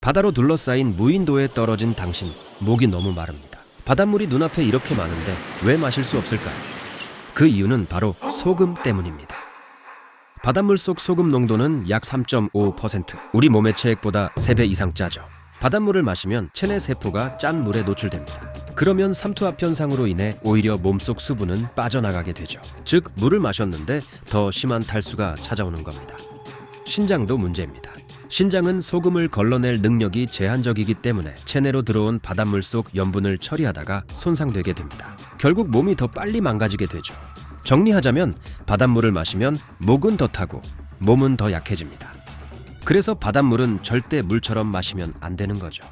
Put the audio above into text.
바다로 둘러싸인 무인도에 떨어진 당신, 목이 너무 마릅니다. 바닷물이 눈앞에 이렇게 많은데 왜 마실 수 없을까요? 그 이유는 바로 소금 때문입니다. 바닷물 속 소금 농도는 약 3.5%, 우리 몸의 체액보다 3배 이상 짜죠. 바닷물을 마시면 체내 세포가 짠 물에 노출됩니다. 그러면 삼투압 현상으로 인해 오히려 몸속 수분은 빠져나가게 되죠. 즉, 물을 마셨는데 더 심한 탈수가 찾아오는 겁니다. 신장도 문제입니다. 신장은 소금을 걸러낼 능력이 제한적이기 때문에 체내로 들어온 바닷물 속 염분을 처리하다가 손상되게 됩니다. 결국 몸이 더 빨리 망가지게 되죠. 정리하자면 바닷물을 마시면 목은 더 타고 몸은 더 약해집니다. 그래서 바닷물은 절대 물처럼 마시면 안 되는 거죠.